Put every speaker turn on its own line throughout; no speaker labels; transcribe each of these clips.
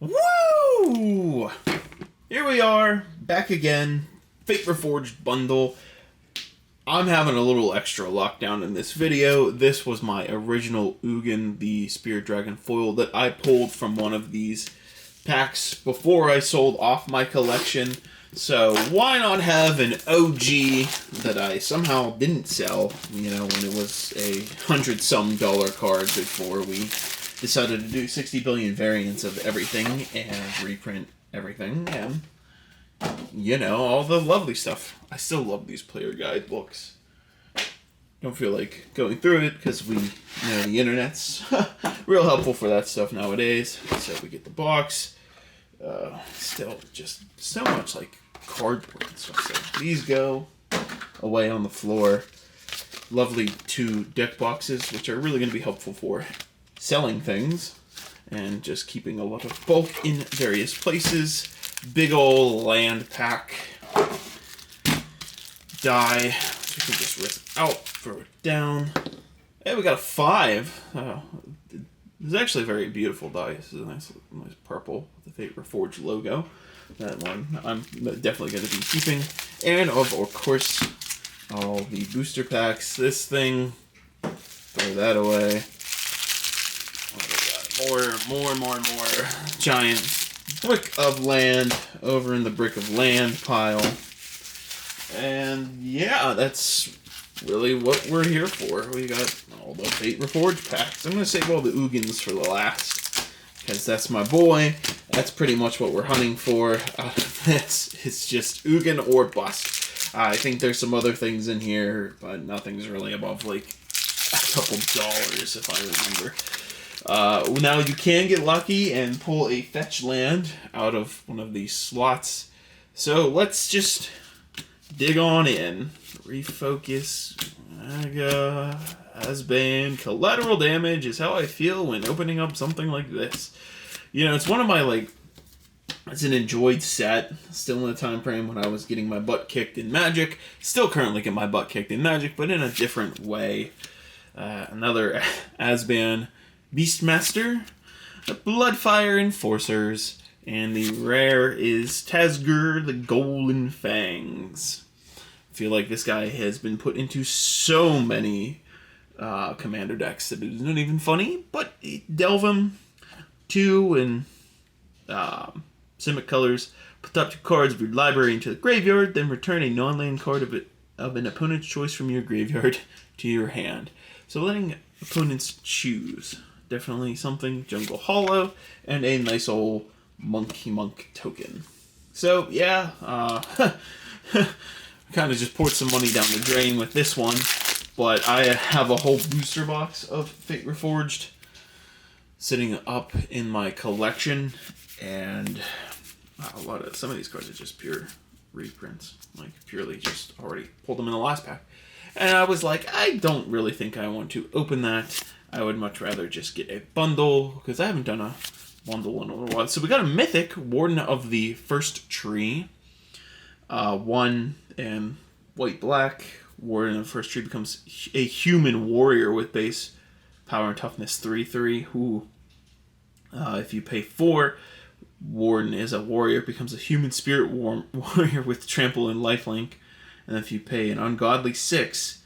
Woo! Here we are, back again. Fate Reforged bundle. I'm having a little extra lockdown in this video. This was my original Ugin, the Spirit Dragon foil that I pulled from one of these packs before I sold off my collection. So why not have an OG that I somehow didn't sell, you know, when it was a $100-some card before we decided to do 60 billion variants of everything and reprint everything and, you know, all the lovely stuff. I still love these player guide books. Don't feel like going through it because we, you know, the internet's real helpful for that stuff nowadays. So we get the box. Still just so much like cardboard and stuff. So these go away on the floor. Lovely 2 deck boxes, which are really going to be helpful for selling things and just keeping a lot of bulk in various places. Big ol' land pack die, which we can just rip out, throw it down. Hey, we got a 5. It's actually a very beautiful die. This is a nice purple with the Fate Reforged logo. That one I'm definitely going to be keeping. And of course, all the booster packs. This thing, throw that away. More giant brick of land over in the brick of land pile. And yeah, that's really what we're here for. We got all the Fate Reforged packs. I'm going to save all the Ugins for the last, because that's my boy. That's pretty much what we're hunting for out of this. It's just Ugin or bust. I think there's some other things in here, but nothing's really above like a couple dollars if I remember. Now you can get lucky and pull a fetch land out of one of these slots. So let's just dig on in. Refocus. Has been. Collateral damage is how I feel when opening up something like this. You know, it's one of my, like, it's an enjoyed set. Still in the time frame when I was getting my butt kicked in Magic. Still currently get my butt kicked in Magic, but in a different way. Another Asban Beastmaster, the Bloodfire Enforcers, and the rare is Tazgur the Golden Fangs. I feel like this guy has been put into so many commander decks that it isn't even funny, but delve him 2 and Simic colors, put top 2 cards of your library into the graveyard, then return a non-land card of an opponent's choice from your graveyard to your hand. So letting opponents choose. Definitely something. Jungle Hollow, and a nice old Monkey Monk token. So, yeah, kind of just poured some money down the drain with this one, but I have a whole booster box of Fate Reforged sitting up in my collection, and some of these cards are just pure reprints, like purely just already pulled them in the last pack. And I was like, I don't really think I want to open that. I would much rather just get a bundle, because I haven't done a bundle in a little while. So we got a Mythic, Warden of the First Tree. 1 and white-black. Warden of the First Tree becomes a human warrior with base power and toughness 3/3. Who, if you pay 4, Warden is a warrior, becomes a human spirit warrior with trample and lifelink. And if you pay an ungodly 6,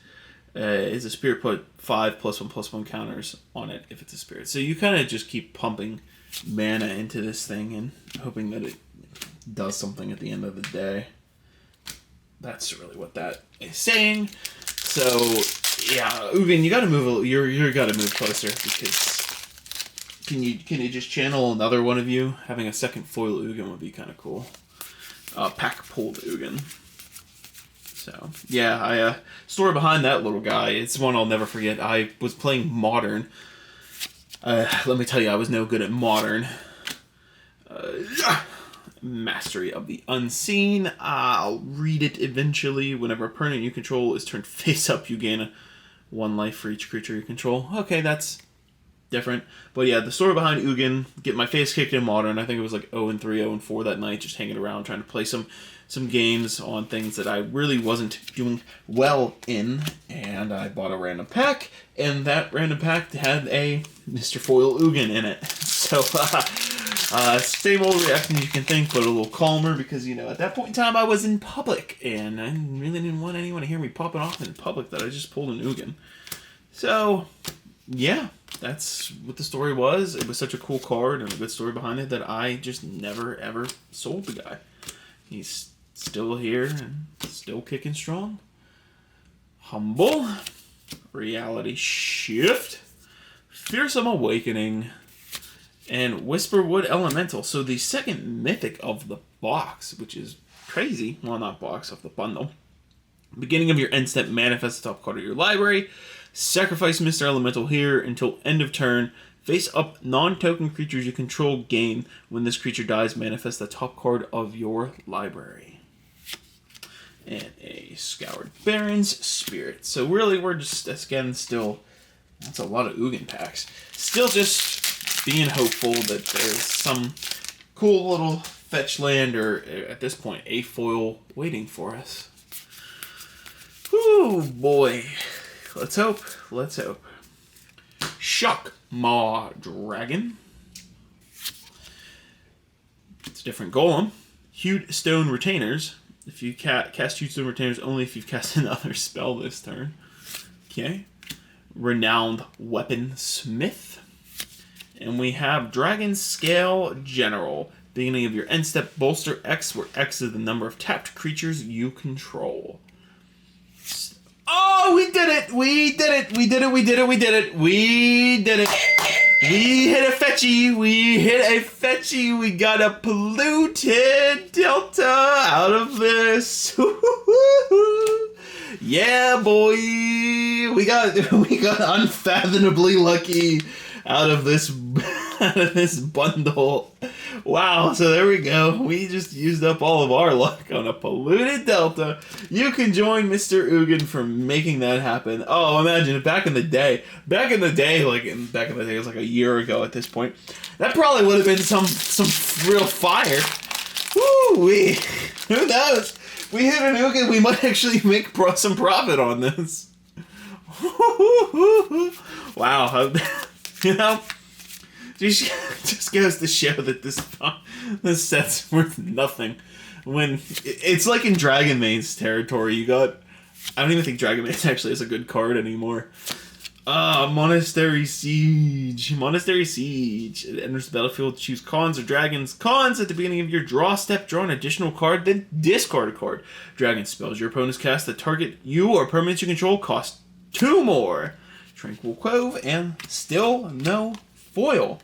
is a spirit, put 5 +1/+1 counters on it if it's a spirit. So you kind of just keep pumping mana into this thing and hoping that it does something at the end of the day. That's really what that is saying. So yeah, Ugin, you gotta move. You gotta move closer, because can you just channel another one of you? Having a second foil Ugin would be kind of cool. Pack pulled Ugin. So, yeah, story behind that little guy, it's one I'll never forget. I was playing Modern. Let me tell you, I was no good at Modern. Mastery of the Unseen. I'll read it eventually. Whenever a permanent you control is turned face up, you gain 1 life for each creature you control. Okay, that's different. But yeah, the story behind Ugin, get my face kicked in Modern. I think it was like 0-3, 0-4 that night, just hanging around, trying to play some games on things that I really wasn't doing well in, and I bought a random pack, and that random pack had a Mr. Foil Ugin in it. So Same old reaction you can think, but a little calmer because, you know, at that point in time I was in public and I really didn't want anyone to hear me popping off in public that I just pulled an Ugin. So, yeah, that's what the story was. It was such a cool card and a good story behind it that I just never, ever sold the guy. He's still here and still kicking strong. Humble. Reality Shift. Fearsome Awakening. And Whisperwood Elemental. So the second mythic of the box, which is crazy. Well, not box, of the bundle. Beginning of your end step, manifest the top card of your library. Sacrifice Mr. Elemental here until end of turn. Face up non-token creatures you control gain. When this creature dies, manifest the top card of your library. And a Scoured Baron's Spirit. So really, we're just, again, still... That's a lot of Ugin packs. Still just being hopeful that there's some cool little fetch land or, at this point, a foil waiting for us. Whew, boy. Let's hope. Let's hope. Shock Maw Dragon. It's a different golem. Hewed Stone Retainers. If you cast Hewed Stone Retainers only if you've cast another spell this turn. Okay. Renowned Weaponsmith. And we have Dragon Scale General. Beginning of your end step, bolster X, where X is the number of tapped creatures you control. Oh, we did it! We did it! We did it! We did it! We did it! We did it! We hit a fetchy! We hit a fetchy! We got a polluted Delta out of this! Yeah, boy! We got unfathomably lucky out of this bundle. Wow, so there we go. We just used up all of our luck on a polluted Delta. You can join Mr. Ugin for making that happen. Oh, imagine it back in the day. Back in the day, it was like a year ago at this point. That probably would have been some real fire. Woo-wee. Who knows? We hit an Ugin, we might actually make some profit on this. Wow. You know? Just goes to show that this set's worth nothing. When it's like in Dragon Maid's territory, I don't even think Dragon Maid actually is a good card anymore. Monastery Siege. Monastery Siege. It enters the battlefield. Choose cons or dragons. Cons at the beginning of your draw step. Draw an additional card, then discard a card. Dragon spells your opponent's cast that target you or permanents you control cost 2 more. Tranquil Cove and still no foil.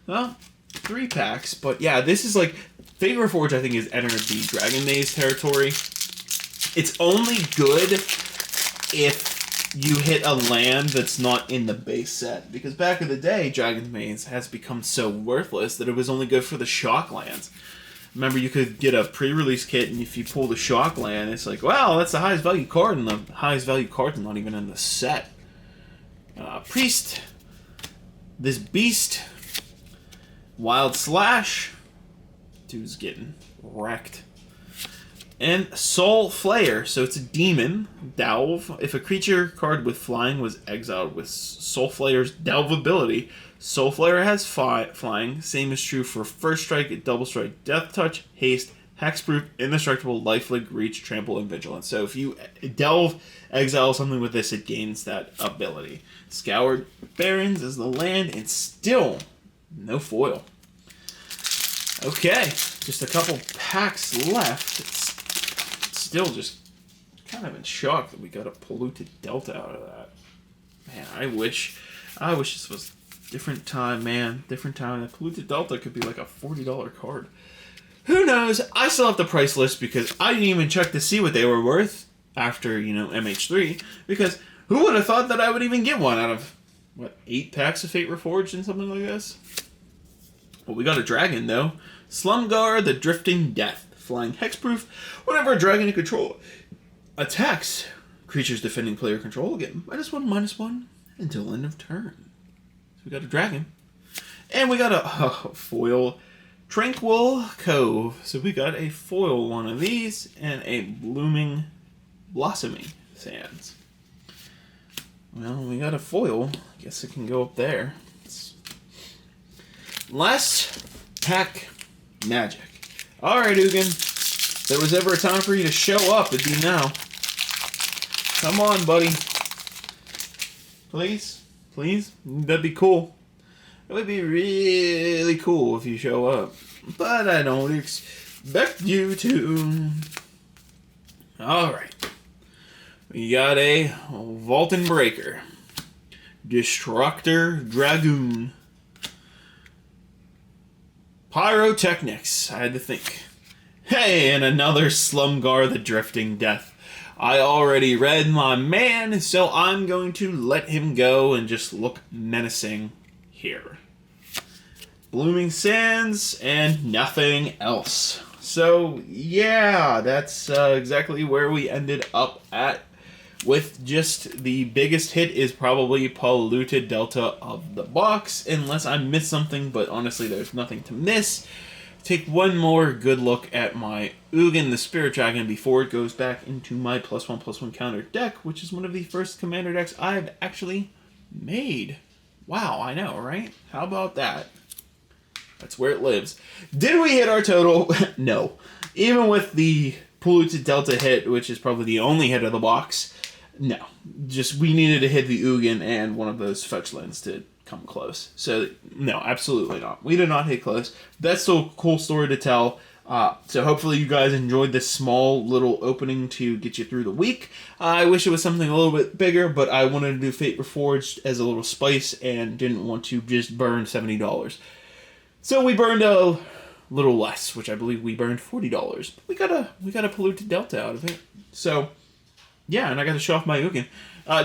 Well, 3 packs, but yeah, this is like Fate Reforged. I think is entered the Dragon Maze territory. It's only good if you hit a land that's not in the base set, because back in the day, Dragon Maze has become so worthless that it was only good for the shock lands. Remember, you could get a pre-release kit, and if you pull the shock land, it's like, wow, that's the highest value card, and the highest value card's not even in the set. Priest. This Beast. Wild Slash. Dude's getting wrecked. And Soul Flayer. So it's a demon. Delve. If a creature card with flying was exiled with Soul Flayer's Delve ability, Soul Flayer has flying. Same is true for First Strike, Double Strike, Death Touch, Haste, Hexproof, Indestructible, Lifelink, Reach, Trample, and Vigilance. So if you Delve, exile something with this, it gains that ability. Scoured Barons is the land, and still no foil. Okay, just a couple packs left. It's still just kind of in shock that we got a polluted Delta out of that. Man, I wish this was different time, man. Different time. A polluted Delta could be like a $40 card. Who knows? I still have the price list because I didn't even check to see what they were worth after, MH3. Because who would have thought that I would even get one out of, 8 packs of Fate Reforged and something like this? Well, we got a dragon, though. Slumgar, the Drifting Death. Flying hexproof. Whenever a dragon you control attacks creatures defending player control, will get -1/-1 until end of turn. So we got a dragon. And we got a foil Tranquil Cove. So we got a foil one of these and a Blossoming Sands. Well, we got a foil. Guess it can go up there. Last Heck, magic. Alright, Ugin. If there was ever a time for you to show up, it'd be now. Come on, buddy. Please? Please? That'd be cool. It would be really cool if you show up. But I don't expect you to. Alright. We got a Vault and Breaker. Destructor Dragoon. Pyrotechnics. I had to think. Hey, and another Slumgar the Drifting Death. I already read my man, so I'm going to let him go and just look menacing here. Blooming Sands and nothing else. So, yeah, that's exactly where we ended up at. With just the biggest hit is probably Polluted Delta of the box, unless I missed something, but honestly there's nothing to miss. Take one more good look at my Ugin the Spirit Dragon before it goes back into my +1/+1 counter deck, which is one of the first commander decks I've actually made. Wow, I know, right? How about that? That's where it lives. Did we hit our total? No. Even with the Polluted Delta hit, which is probably the only hit of the box, no. Just we needed to hit the Ugin and one of those fetch lands to come close. So, no, absolutely not. We did not hit close. That's still a cool story to tell. So hopefully you guys enjoyed this small little opening to get you through the week. I wish it was something a little bit bigger, but I wanted to do Fate Reforged as a little spice and didn't want to just burn $70. So we burned a little less, which I believe we burned $40. We got a Polluted Delta out of it. So, yeah, and I got to show off my Ugin.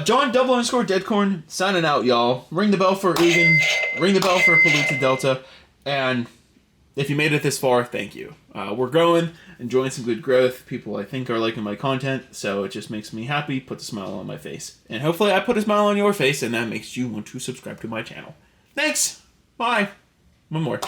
John _Deadcorn signing out, y'all. Ring the bell for Ugin. Ring the bell for Polluted Delta. And if you made it this far, thank you. We're growing, enjoying some good growth. People, I think, are liking my content, so it just makes me happy, puts a smile on my face. And hopefully I put a smile on your face, and that makes you want to subscribe to my channel. Thanks! Bye! One more.